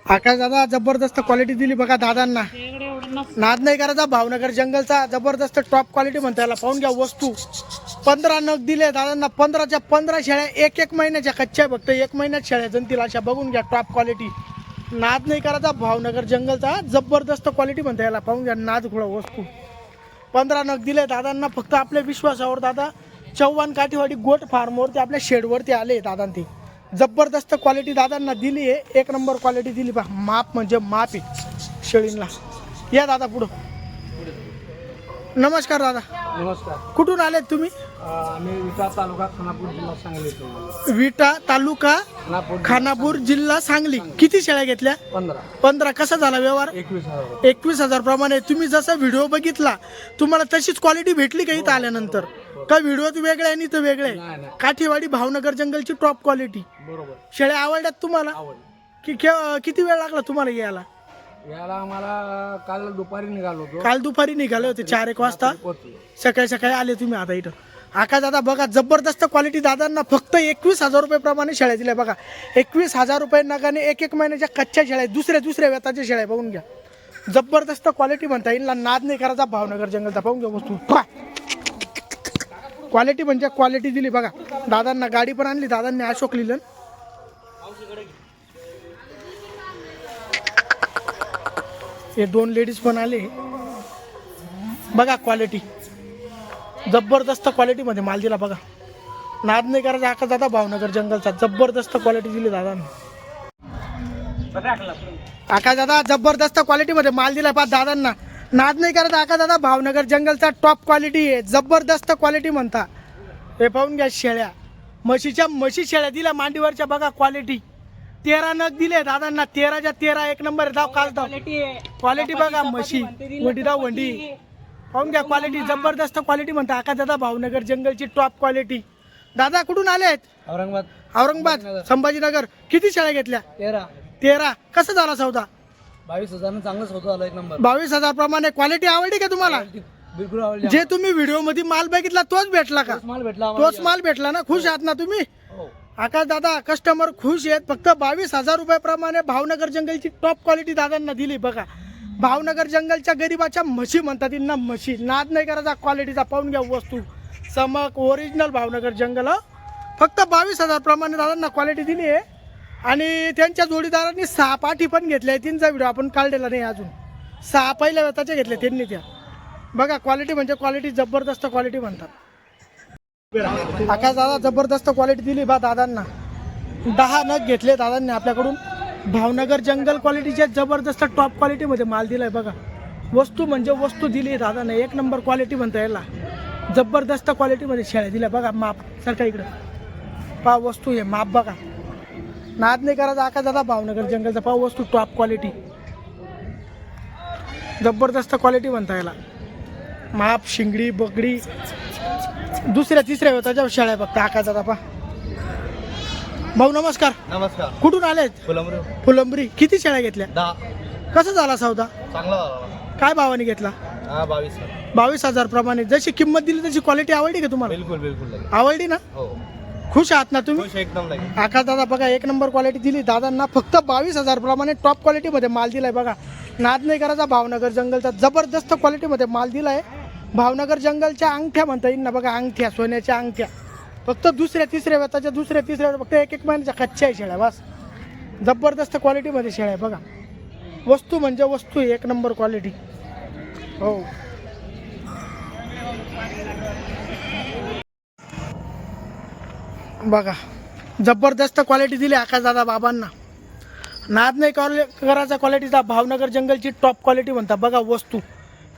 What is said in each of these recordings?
आकाश दादा जबरदस्त क्वालिटी दिली बघा दादांना. नाद नाही करायचा. भावनगर जंगलचा जबरदस्त टॉप क्वालिटी म्हणता याला. पाहून घ्या वस्तू. 15 नग दिले दादांना. 15च्या 15 शेळ्या. एक महिन्याच्या कच्च्या. फक्त 1 महिन्यात शेळ्या जणतील अशा. बघून घ्या टॉप क्वालिटी. नाद नाही करायचा. भावनगर जंगलचा जबरदस्त क्वालिटी म्हणता याला. पाहून घ्या नाद खुळा वस्तू. 15 नग दिले दादांना. फक्त आपल्या विश्वासावर दादा चव्हाण काठीवाडी गोट फार्मवरती आपल्या शेडवरती आले दादा. ते जबरदस्त क्वालिटी दादांना दिली आहे. 1 नंबर क्वालिटी दिली पहा. माप म्हणजे माप आहे शेळींना. या दादा पुढं. नमस्कार दादा. नमस्कार. कुठून आले तुम्ही? आम्ही विटा तालुका खानापूर जिल्हा सांगली येतो. विटा तालुका खानापूर जिल्हा सांगली. किती शेळ्या घेतल्या? 15. कसा झाला व्यवहार? 21,000 प्रमाणे. तुम्ही जसा व्हिडिओ बघितला तुम्हाला तशीच क्वालिटी भेटली का इथं आल्यानंतर? का व्हिडिओत वेगळे आणि इथं वेगळे? Kathiawadi Bhavnagar जंगलची top quality. बरोबर. शेळ्या आवडल्यात तुम्हाला? किती वेळ लागला तुम्हाला यायला? याला आम्हाला काल दुपारी निघालो होतो. काल दुपारी निघाले होते 4-1 वाजता. सकाळी आले तुम्ही आता इथं. आकाश दादा बघा जबरदस्त क्वालिटी दादांना. फक्त 21,000 रुपये प्रमाणे शेळ्या दिल्या बघा. 21,000 रुपये नगाने. 1 महिन्याच्या कच्च्या शेळ्या. दुसऱ्या वेताच्या शेळ्या. बघून घ्या जबरदस्त क्वालिटी म्हणता येईल. नाद नाही करायचा. भावनगर जंगलचा. पाहून घ्या वस्तू. क्वालिटी म्हणजे क्वालिटी दिली बघा दादांना. गाडी पण आणली दादांनी अशोक लिलन. हे 2 लेडीज पण आले बघा. क्वालिटी जबरदस्त क्वालिटी मध्ये माल दिला बघा. नाद नाही करायचा. आकाश दादा भावनगर जंगलचा जबरदस्त क्वालिटी दिली दादांनी. आकाश दादा जबरदस्त क्वालिटी मध्ये माल दिला पहा दादांना. नाद नाही करायचा. आकाश दादा भावनगर जंगलचा टॉप क्वालिटी आहे. जबरदस्त क्वालिटी म्हणता. हे पाहून घ्या शेळ्या. म्हशी शेळ्या दिल्या मांडीवरच्या बघा. क्वालिटी 13 नग दिले दादांना. 13च्या 13 1 नंबर. धाव काल धाव क्वालिटी बघा. म्हशी वंडी धाव वंडी. पाहून घ्या क्वालिटी जबरदस्त क्वालिटी म्हणता. आकाश दादा भावनगर जंगलची टॉप क्वालिटी. दादा कुठून आलेत? औरंगाबाद संभाजीनगर. किती शेळ्या घेतल्या? 13. कसं झाला सौदा? 22,000 चांगलाच होतो. आला 1 नंबर. 22,000 प्रमाणे. क्वालिटी आवडली का तुम्हाला? बिलकुल आवडली. जे तुम्ही व्हिडिओ मध्ये माल बघितला तोच भेटला का? तोच माल भेटला ना? खुश आहात ना तुम्ही? आकाश दादा कस्टमर खुश आहेत. फक्त 22,000 रुपये प्रमाणे भावनगर जंगलची टॉप क्वालिटी दादांना दिली बघा. भावनगर जंगलच्या गरीबाच्या म्हशी म्हणतात ना. म्हशी. नाद नाही करायचा क्वालिटीचा. पाहून घ्या वस्तू. समक ओरिजिनल भावनगर जंगल. फक्त 22,000 प्रमाणे दादांना क्वालिटी दिली आहे. आणि त्यांच्या जोडीदारांनी 6 पाठी पण घेतल्या. त्यांचा व्हिडिओ आपण काढलेला नाही अजून. 6 पहिल्या वेताच्या घेतल्या त्यांनी त्या. बघा क्वालिटी म्हणजे क्वालिटी जबरदस्त क्वालिटी म्हणतात. आकाश दादा जबरदस्त क्वालिटी दिली बा दादांना. 10 नग घेतले दादांनी आपल्याकडून. भावनगर जंगल क्वालिटीचे जबरदस्त टॉप क्वालिटीमध्ये माल दिलाय बघा. वस्तू म्हणजे वस्तू दिली दादांना. 1 नंबर क्वालिटी म्हणता याला. जबरदस्त क्वालिटीमध्ये शेळ्या दिल्या बघा. माप सारखा इकडं पा वस्तू आहे. माप बघा. नाद नाही करायचा. आकाश दादा भावनगर जंगलचा पा वस्तू टॉप क्वालिटी. जबरदस्त क्वालिटी म्हणता याला. माप शिंगडी बगडी. दुसऱ्या तिसऱ्या वेताच्या शेळ्या बघता आकाश दादा पा. भाऊ नमस्कार. नमस्कार. कुठून आलेत? फुलंब्री. किती शेळ्या घेतल्या? 10. कसं झाला सौदा? चांगला झाला. काय भावाने घेतला? 22,000 प्रमाणे. जशी किंमत दिली तशी क्वालिटी आवडली का तुम्हाला? बिलकुल आवडली ना? हो. खुश आहात ना तुम्ही? एकदम नाही. आकाश दादा बघा 1 नंबर क्वालिटी दिली दादांना. फक्त 22,000 प्रमाणे टॉप क्वालिटीमध्ये माल दिलाय बघा. नाद नाही करायचा. भावनगर जंगलचा जबरदस्त क्वालिटीमध्ये माल दिलाय. भावनगर जंगलच्या अंगठ्या म्हणता येईल ना बघा. अंगठ्या सोन्याच्या अंगठ्या. फक्त दुसऱ्या तिसऱ्या फक्त 1 महिन्याच्या कच्च्या शेळ्या बस. जबरदस्त क्वालिटीमध्ये शेळ्या बघा. वस्तू म्हणजे वस्तू 1 नंबर क्वालिटी. हो. बघा जबरदस्त क्वालिटी दिली आकाश दादा बाबांना. नाद नाही करायचा क्वालिटीचा. भावनगर जंगलची टॉप क्वालिटी म्हणता बघा. वस्तू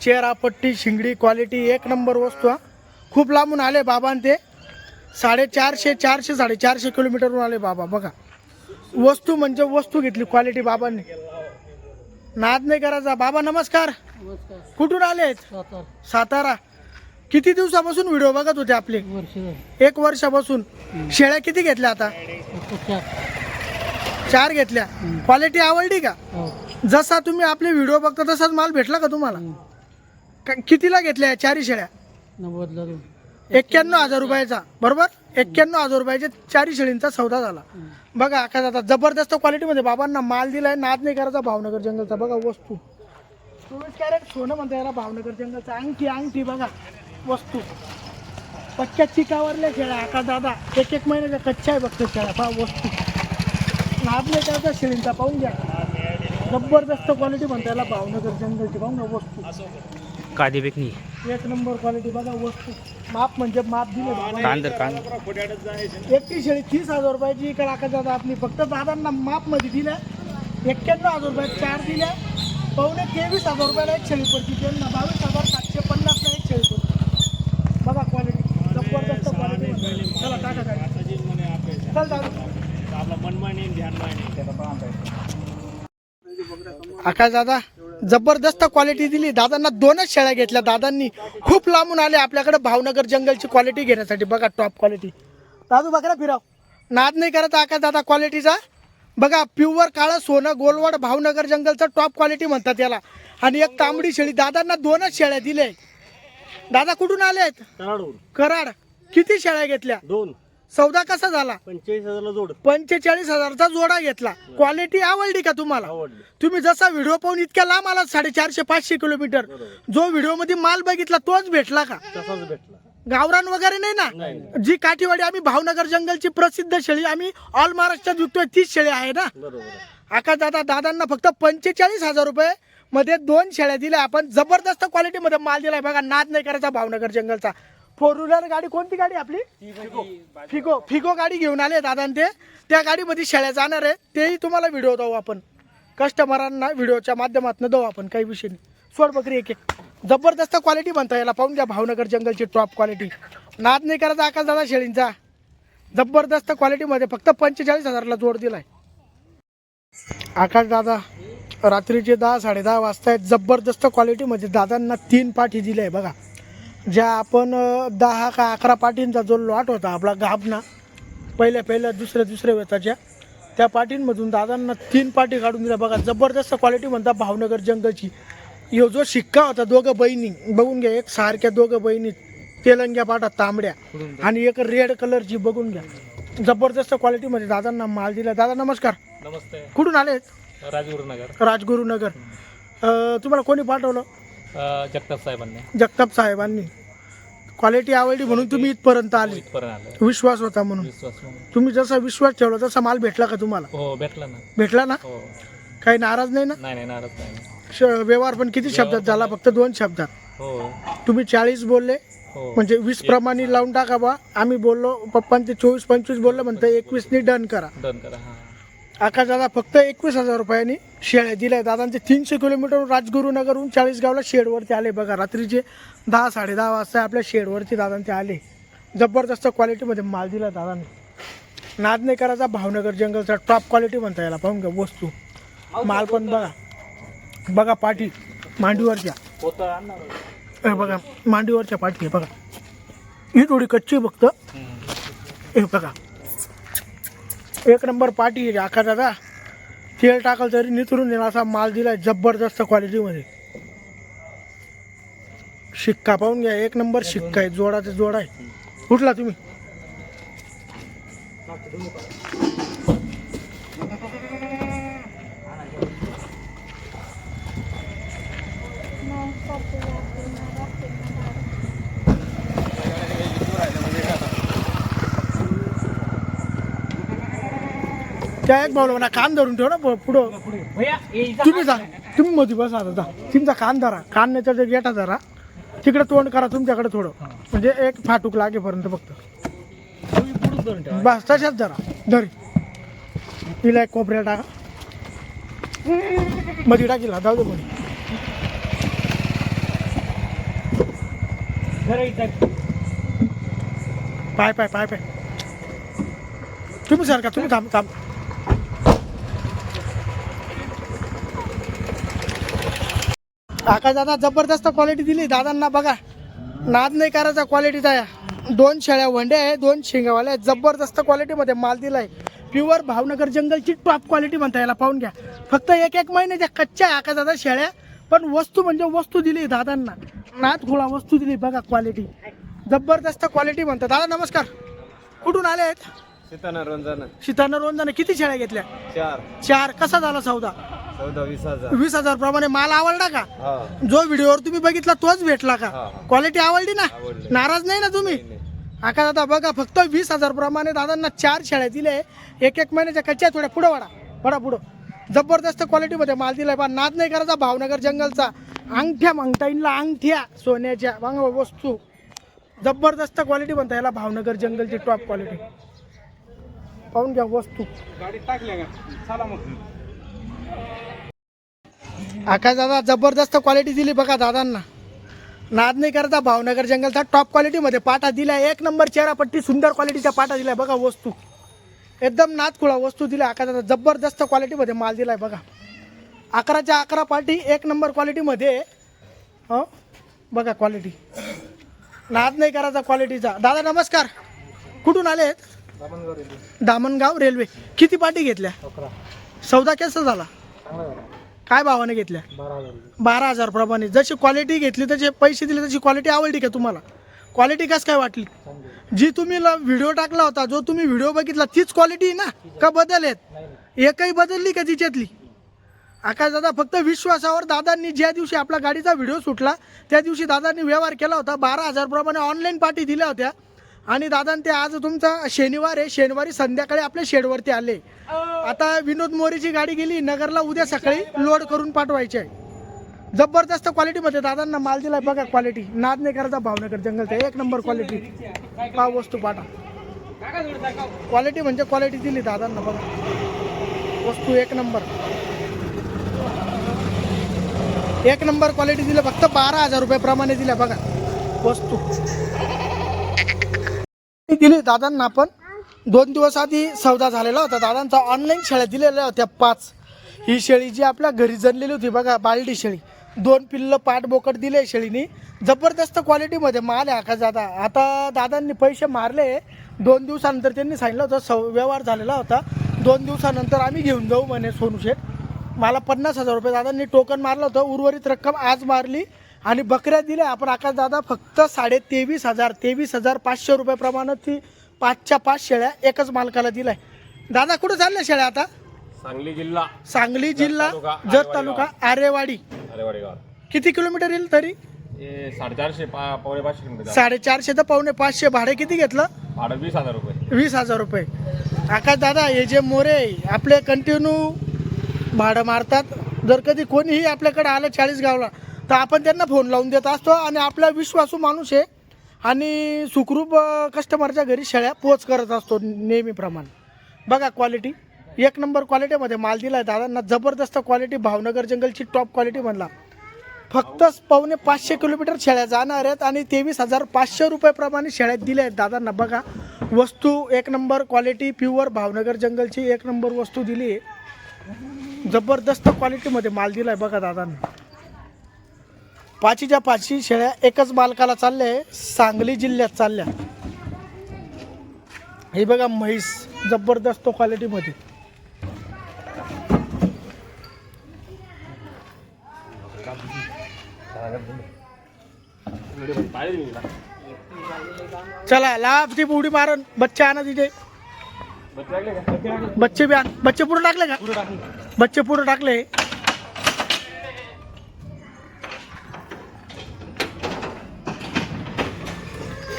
चेहरा पट्टी शिंगडी क्वालिटी 1 नंबर वस्तू. हा खूप लांबून आले बाबा. ते 450 किलोमीटरवरून आले बाबा बघा. वस्तू म्हणजे वस्तू घेतली क्वालिटी बाबांनी. नाद नाही करायचा. बाबा नमस्कार. कुठून आलेत? सातारा. किती दिवसापासून व्हिडिओ बघत होते आपले? 1 वर्षापासून. शेळ्या किती घेतल्या आता? 4 घेतल्या. क्वालिटी आवडली का? जसा तुम्ही आपले व्हिडिओ बघता तसाच माल भेटला का तुम्हाला? कितीला घेतल्या 4 शेळ्या? 91,000 रुपयाचा, बरोबर. 91,000 रुपयाचे 4 शेळींचा सौदा झाला. बघा आकाश दादा जबरदस्त क्वालिटीमध्ये बाबांना माल दिलाय. नाद नाही करायचा भावनगर जंगलचा. बघा वस्तू 24 कॅरेट सोनं म्हणता याला भावनगर जंगलचा. अंगठी बघा वस्तू पक्क्या चिकावरल्या शेळ्या आकाश दादा. एक महिन्याच्या कच्च्या आहे फक्त शेळ्या. पहा वस्तू नाद नाही करायचा शेळींचा. पाहून घ्या जबरदस्त क्वालिटी म्हणता याला भावनगर जंगलची. पाहून घ्या वस्तू कादी बेकनी एक नंबर क्वालिटी. बघा वस्तू माप म्हणजे माप दिले बाबा. एकटी शेळी 30,000 रुपयाची इकडे आकाश दादा आपली. फक्त दादांना माप मध्ये दिल्या. 91,000 रुपयात 4 दिल्या. पावणे 23,000 रुपयाला एक शेळी पडती. त्यांना 22,750 ला एक शेळी पडती. बघा क्वालिटी जबरदस्त क्वालिटी. चला टाका चल दादा. आकाश दादा जबरदस्त क्वालिटी दिली. दादांना 2च शेळ्या घेतल्या. दादांनी खूप लांबून आले आपल्याकडे भावनगर जंगलची क्वालिटी घेण्यासाठी. बघा टॉप क्वालिटी. दादू बघा फिराव नाद नाही करत आकाश दादा क्वालिटीचा. बघा प्युअर काळं सोनं गोलवाड भावनगर जंगलचं टॉप क्वालिटी म्हणतात त्याला. आणि एक तांबडी शेळी. दादांना 2च शेळ्या दिले. दादा कुठून आले आहेत? कराड. किती शेळ्या घेतल्या? 2. सौदा कसा झाला? 45,000 जोड. 45,000चा जोडा घेतला. क्वालिटी आवडली का तुम्हाला? तुम्ही जसा व्हिडिओ पाहून इतक्या लांब आला 450-500 किलोमीटर. जो व्हिडिओ मध्ये माल बघितला तोच भेटला का? तसाच भेटला. गावरान वगैरे नाही ना? जी काठीवाडी आम्ही भावनगर जंगलची प्रसिद्ध शेळी आम्ही ऑल महाराष्ट्रात विकतोय तीच शेळी आहे ना. आकाश दादा दादांना फक्त 45,000 रुपये मध्ये 2 शेळ्या दिल्या. आपण जबरदस्त क्वालिटी मध्ये माल दिलाय. बघा नाद नाही करायचा भावनगर जंगलचा. 4 व्हीलर गाडी कोणती गाडी आपली? फिगो गाडी घेऊन आले दादा. ते त्या गाडीमध्ये शेळ्या जाणार आहे. तेही तुम्हाला व्हिडिओ देऊ आपण. कस्टमरांना व्हिडिओच्या माध्यमातून देऊ आपण. काही विषय नाही. सोड बकरी एक जबरदस्त क्वालिटी म्हणता याला. पाहून घ्या भावनगर जंगलची टॉप क्वालिटी. नाद नाही करायचा आकाश दादा शेळींचा. जबरदस्त क्वालिटीमध्ये फक्त 45,000ला जोड दिलाय. आकाश दादा रात्रीचे 10-10:30 वाजता आहेत. जबरदस्त क्वालिटीमध्ये दादांना 3 पाठी दिल्या आहे. बघा ज्या आपण 10 का 11 पाठींचा जो लॉट होता आपला गाभना पहिल्या दुसऱ्या वेताच्या त्या पाठींमधून दादांना 3 पाठी काढून दिल्या. बघा जबरदस्त क्वालिटी म्हणता भावनगर जंगलची. यो जो शिक्का होता 2 बहिणी बघून घ्या. एक सारख्या 2 बहिणी तेलंग्या पाठा तांबड्या आणि एक रेड कलरची. बघून घ्या जबरदस्त क्वालिटीमध्ये दादांना माल दिला. दादा नमस्कार. नमस्ते. कुठून आलेत? राजगुरुनगर. तुम्हाला कोणी पाठवलं? जगताप साहेबांनी. क्वालिटी आवडली म्हणून तुम्ही इथपर्यंत आले. विश्वास होता म्हणून. तुम्ही जसा विश्वास ठेवला तसा माल भेटला का तुम्हाला? हो भेटला ना. भेटला ना? काही नाराज नाही ना? नाही नाराज नाही. व्यवहार पण किती शब्दात झाला? फक्त 2 शब्दात. हो तुम्ही 40 बोलले म्हणजे 20 प्रमाणे लावून टाका बा. आम्ही बोललो पप्पांनी ते 24-25 बोललं म्हणतं 21 डन करा. आकाश दादा फक्त 21,000 रुपयांनी शेळ्या दिल्या. दादांचे 300 किलोमीटर राजगुरुनगरहून 40गावला शेडवरती आले. बघा रात्रीचे 10-10:30 वाजता आपल्या शेडवरती दादांचे आले. जबरदस्त क्वालिटीमध्ये माल दिला दादांनी. नाद नाही करायचा भावनगर जंगलचा टॉप क्वालिटी म्हणता याला. पाहून घ्या वस्तू माल पण बघा पाठी मांडीवरच्या. बघा मांडीवरच्या पाठी आहे. बघा ही थोडी कच्ची फक्त. हे बघा एक नंबर पाठी आहे. आकाश दादा तेल टाकल तरी निथरून येणार असा माल दिलाय जबरदस्त क्वालिटीमध्ये. शिक्का पाहून घ्या. एक नंबर शिक्का आहे. जोडाचा जोड आहे. कुठला तुम्ही? त्या एक भाऊ म्हणा कान धरून ठेव ना पुढं. तुम्ही जा. तुम्ही मध्ये बसा आता. तुमचा कान धरा. कान नाही तर गेटा धरा. तिकडे तोंड करा तुमच्याकडे थोडं. म्हणजे एक फाटूक लागेपर्यंत फक्त. बस तशाच धरा. धरी तिला एक कोपऱ्या टाका. मध्ये टाकीला जाऊ दे मध्ये. पाय पाय पाय पाय. तुम्ही सारखा तुम्ही थांब. आकाश दादा जबरदस्त क्वालिटी दिली दादांना. बघा नाद नाही करायचा क्वालिटीचा. 2 शेळ्या वंड्या आहे. 2 शेंगावाल्या आहेत. जबरदस्त क्वालिटीमध्ये माल दिलाय. प्युअर भावनगर जंगलची टॉप क्वालिटी म्हणता याला. पाहून घ्या फक्त 1 महिन्याच्या कच्च्या आकाश दादा शेळ्या. पण वस्तू म्हणजे वस्तू दिली दादांना. नाद खुळा वस्तू दिली. बघा क्वालिटी जबरदस्त क्वालिटी म्हणतात. दादा नमस्कार, कुठून आले आहेत? सीताना रोंजाने. किती शेळ्या घेतल्या? 4. कसा झाला सौदा? 20,000 प्रमाणे. माल आवडला का? जो व्हिडिओवर तुम्ही बघितला तोच भेटला का? क्वालिटी आवडली ना? नाराज नाही ना तुम्ही? आका दादा बघा, फक्त 20,000 प्रमाणे दादांना 4 शेळ्या दिले. एक महिन्याच्या कच्च्या. थोड्या पुढं वाडा पुढं. जबरदस्त क्वालिटीमध्ये माल दिलाय. पण नाद नाही करायचा. भावनगर जंगलचा अंगठ्या मागताईनला अंगठ्या सोन्याच्या बघा वस्तू. जबरदस्त क्वालिटी म्हणता याला भावनगर जंगलची टॉप क्वालिटी. पाहून घ्या वस्तू. आकाश दादा जबरदस्त क्वालिटी दिली बघा दादांना. नाद नाही करता. भावनगर जंगलचा टॉप क्वालिटीमध्ये पाटा दिलाय. 1 नंबर चेहरापट्टी सुंदर क्वालिटीचा पाटा दिलाय बघा वस्तू. एकदम नादखुळा वस्तू दिल्या आकाश दादा. जबरदस्त क्वालिटीमध्ये माल दिलाय बघा. 11च्या 11 पार्टी 1 नंबर क्वालिटीमध्ये. हो बघा क्वालिटी. नाद नाही करायचा क्वालिटीचा. दादा नमस्कार, कुठून आले? दामणगाव रेल्वे. किती पार्टी घेतल्या? 11. सौदा कसा झाला? काय भावाने घेतल्या? 12,000 प्रमाणे. जशी क्वालिटी घेतली तसे पैसे दिले तशी क्वालिटी आवडली का तुम्हाला? क्वालिटी कसं काय वाटली? जी तुम्ही व्हिडिओ टाकला होता, जो तुम्ही व्हिडिओ बघितला तीच क्वालिटी ना का बदल आहेत? एकही बदलली का तिच्यातली? आकाश दादा फक्त विश्वासावर दादांनी ज्या दिवशी आपला गाडीचा व्हिडिओ सुटला त्या दिवशी दादांनी व्यवहार केला होता. 12,000 प्रमाणे ऑनलाईन पार्टी दिल्या होत्या. आणि दादांनी ते आज तुमचा शनिवार आहे, शनिवारी संध्याकाळी आपल्या शेडवरती आले. आता विनोद मोरेची गाडी गेली नगरला, उद्या सकाळी लोड करून पाठवायची आहे. जबरदस्त क्वालिटीमध्ये दादांना माल दिलाय बघा. क्वालिटी नाद नाही करायचा. भावनगर जंगलचा 1 नंबर क्वालिटी. पा वस्तू पाटा. क्वालिटी म्हणजे क्वालिटी दिली दादांना बघा. वस्तू 1 नंबर. 1 नंबर क्वालिटी दिली. फक्त 12,000 रुपये प्रमाणे दिल्या बघा वस्तू. दिली दादांना. आपण 2 दिवस आधी सौदा झालेला होता दादांचा. ऑनलाईन शेळ्या दिलेल्या होत्या 5. ही शेळी जी आपल्या घरी जणलेली होती बघा, बालडी शेळी. 2 पिल्लं पाठ बोकड दिले शेळीनी. जबरदस्त क्वालिटीमध्ये माल आहे आकाश दादा. आता दादांनी पैसे मारले. 2 दिवसानंतर त्यांनी सांगितलं होतं व्यवहार झालेला होता. 2 दिवसानंतर आम्ही घेऊन जाऊ म्हणे सोनू शेठ. मला 50,000 रुपये दादांनी टोकन मारलं होतं. उर्वरित रक्कम आज मारली आणि बकऱ्या दिल्या आपण आकाश दादा. फक्त 23,500 रुपये प्रमाणे ती 5च्या 5 शेळ्या एकच मालकाला दिलाय. दादा कुठं चालल्या शेळ्या आता? सांगली जिल्हा जत तालुका आरेवाडी. किती किलोमीटर येईल तरी? 450 पावणे 500 किलोमीटर. 450 तर पावणे 500. भाडे किती घेतलं? भाडं 20,000 रुपये. 20,000 रुपये. आकाश दादा हे जे मोरे आपले कंटिन्यू भाडं मारतात. जर कधी कोणीही आपल्याकडे आलं 40 गावला तर आपण त्यांना फोन लावून देत असतो. आणि आपला विश्वासू माणूस आहे आणि सुखरूप कस्टमरच्या घरी शेळ्या पोच करत असतो नेहमीप्रमाणे. बघा क्वालिटी 1 नंबर क्वालिटीमध्ये माल दिला आहे दादांना. जबरदस्त क्वालिटी. भावनगर जंगलची टॉप क्वालिटी म्हणला. फक्त पावणे 500 किलोमीटर शेळ्या जाणार आहेत आणि 23,500 रुपये प्रमाणे शेळ्या दिल्या आहेत दादांना. बघा वस्तू 1 नंबर क्वालिटी. प्युअर भावनगर जंगलची 1 नंबर वस्तू दिली आहे. जबरदस्त क्वालिटीमध्ये माल दिला आहे बघा दादांना. 5च्या 5 शेळ्या एकच मालकाला चालल्या आहे. सांगली जिल्ह्यात चालल्या. हे बघा म्हैस जबरदस्त क्वालिटीमध्ये. चला लाभ ती उडी मारून बच्चे आणा तिथे. बच्चे बी आण. बच्चे पुढे टाकले का? बच्चे पुढे टाकले.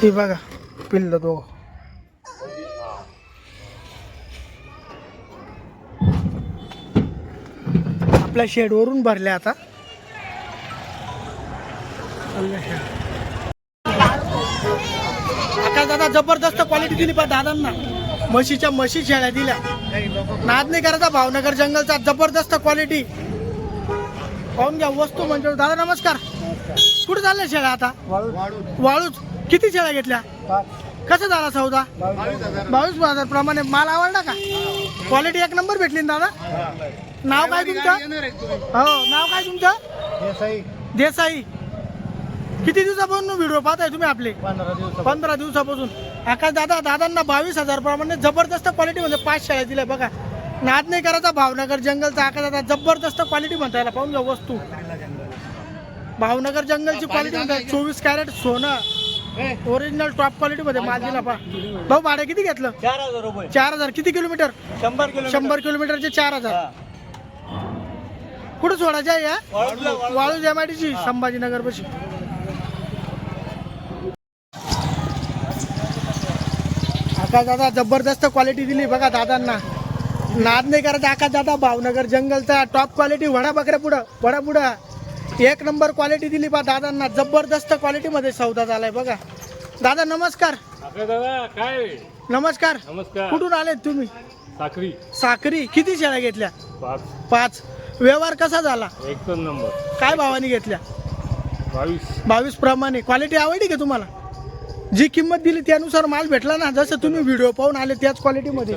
हे बघा पिल्ल दोघं. आपल्या शेडवरून भरले आता. आकाश दादा जबरदस्त क्वालिटी दिली पण दादांना. म्हशीच्या म्हशी शेळ्या दिल्या. नाद नाही करायचा. भावनगर जंगलचा जबरदस्त क्वालिटी. पाहून घ्या वस्तू म्हणजे. दादा नमस्कार, कुठे चालल्या शेळ्या आता? वाळूच. किती शेळ्या घेतल्या? कसं झाला सौदा? 22,000 प्रमाणे. माल आवडला का? क्वालिटी 1 नंबर भेटली ना दादा. नाव काय तुमचं? हो नाव काय तुमचं? देसाई. किती दिवसापासून व्हिडिओ पाहताय तुम्ही आपले? 15 दिवसापासून. आकाश दादा दादांना 22,000 प्रमाणे जबरदस्त क्वालिटीमध्ये 5 शेळ्या दिल्या बघा. नाद नाही करायचा. भावनगर जंगलचा आकाश दादा जबरदस्त क्वालिटी म्हणता याला. पाहून घ्या वस्तू. भावनगर जंगलची क्वालिटी म्हणतात. 24 कॅरेट सोनं. ओरिजिनल टॉप क्वालिटी मध्ये माल दिला पा भाऊ. भाडे किती घेतलं? 4,000 रुपये. 4,000. किती किलोमीटर? 100 किलो. 100 किलोमीटरचे 4,000. कुठं सोडायचं आहे या? वाळूज एमआयडीसी संभाजीनगर पाशी. आकाश दादा जबरदस्त क्वालिटी दिली बघा दादांना. नाद नाही करायचा आकाश दादा. भावनगर जंगलचा टॉप क्वालिटी. वडा बकऱ्या पुढं एक नंबर क्वालिटी दिली बा दादांना. जबरदस्त क्वालिटी मध्ये सौदा झालाय बघा. दादा नमस्कार. दादा काय नमस्कार. नमस्कार. कुठून आले तुम्ही? साखरी साखरी. किती शेळ्या घेतल्या? 5 व्यवहार कसा झाला? एक नंबर. काय भावाने घेतल्या? 22 प्रमाणे. क्वालिटी आवडली का तुम्हाला? जी किंमत दिली त्यानुसार माल भेटला ना? जसं तुम्ही व्हिडिओ पाहून आले त्याच क्वालिटीमध्ये.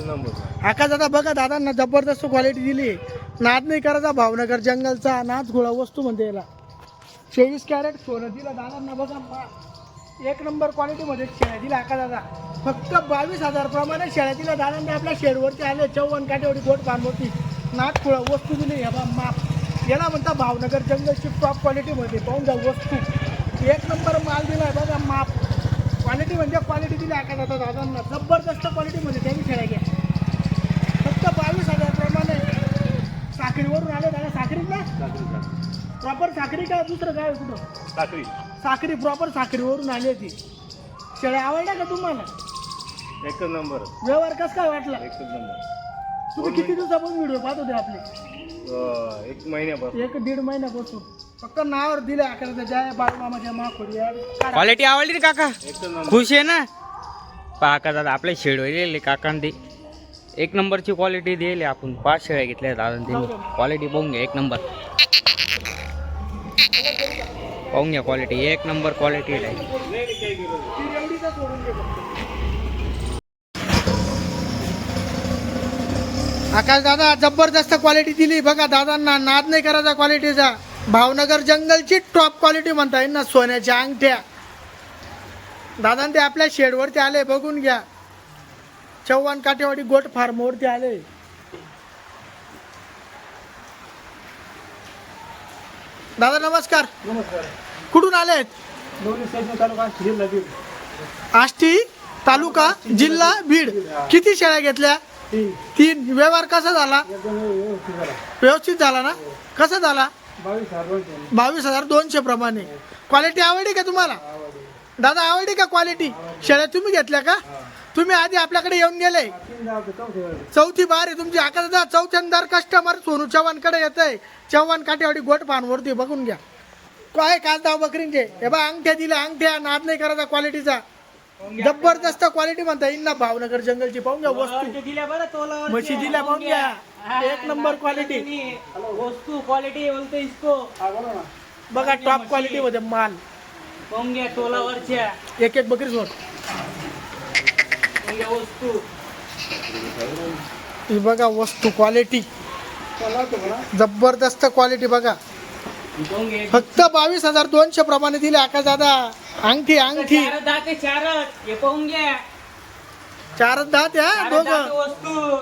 आकाश दादा बघा दादांना जबरदस्त क्वालिटी दिली. नाद नाही करायचा. भावनगर जंगलचा नाच घोळा वस्तू म्हणते याला. 24 कॅरेट सोनं दिलं दादांना बघा. एक नंबर क्वालिटीमध्ये शेळ्या दिल्या आकाश दादा. फक्त 22,000 प्रमाणे शेळ्या दिल्या दादांनी. आपल्या शेडवरती आले 54 काठेवडी गोट बांधवती नाच घोळा वस्तू दिली. हे बा माप याला म्हणता भावनगर जंगलची टॉप क्वालिटीमध्ये. पाहून जा वस्तू. एक नंबर माल दिलाय बघा. माप क्वालिटी म्हणजे क्वालिटी दिली आकाश दादा दादांना. जबरदस्त क्वालिटीमध्ये त्यांनी शेळ्या घ्या. फक्त 22,000 प्रमाणे. साखरीवरून आले दादा. साखरीच ना? प्रॉपर साखरी का दुसरं काय कुठं? साखरी प्रॉपर साखरीवरून आली होती. शेळ्या आवडल्या का तुम्हाला? एक नंबर. व्यवहार कसं काय वाटला? एक नंबर. तुम्ही किती दिवसापासून व्हिडिओ पाहत होते आपले? 1 महिन्यापासून. 1-1.5 महिन्यापासून. फक्त नावावर दिले आकाशाचा. जय बाळूमामाच्या माखोडी. क्वालिटी आवडली ना काका? एक नंबर. खुश आहे ना? काका दादा आपल्या शेडवलेले काकांनी एक नंबरची क्वालिटी दिली. आपण 5 शेळ्या घेतल्या दादा त्यांनी. क्वालिटी पाहून घ्या. एक नंबर पाहून घ्या. क्वालिटी एक नंबर क्वालिटी आहे. आकाश दादा जबरदस्त क्वालिटी दिली बघा दादांना. नाद नाही करायचा क्वालिटीचा. भावनगर जंगलची टॉप क्वालिटी म्हणता येईल ना. सोन्याच्या अंगठ्या दादा ते आपल्या शेडवरती आले. बघून घ्या. 54 काठेवाडी गोट फार्मवरती आले. दादा नमस्कार. नमस्कार. कुठून आलेत? दोन्ही स्टेशन तालुका जिल्हा बीड. आष्टी तालुका जिल्हा बीड. किती शेळ्या घेतल्या? 3. व्यवहार कसा झाला? व्यवस्थित झाला ना? कसा झाला? 22,200 प्रमाणे. क्वालिटी आवडली का तुम्हाला? दादा आवडली का क्वालिटी? शेळ्या तुम्ही घेतल्या का? तुम्ही आधी आपल्याकडे येऊन गेले? चौथी बार आहे तुमची. आकाश दादा चौथ्यांदार कस्टमर सोनू चव्हाणकडे येत आहे. चव्हाण काठेवाडी गोट फानवरती. बघून घ्या. काय कांदा बकरींचे. हे बा अंगठ्या दिल्या. अंगठ्या. नाद नाही करायचा क्वालिटीचा. जबरदस्त क्वालिटी म्हणता येईल ना भावनगर जंगलची. पाहून घ्या वस्तू. म्हशी दिल्या पाहून घ्या. एक नंबर क्वालिटी. वस्तू क्वालिटी बोलतो इसको. बघा टॉप क्वालिटी मध्ये माल. पाहून घ्या टोलावरच्या. एक बकरी सोड. पाहून घ्या वस्तू. ही बघा वस्तू क्वालिटी. जबरदस्त क्वालिटी बघा. पाहून घ्या. फक्त 22,200 प्रमाणे दिले आकाश दादा. अंगठी चार दाते चारच. हे पाहून घ्या. 4 दात या चार दोघं. दाते वस्तू.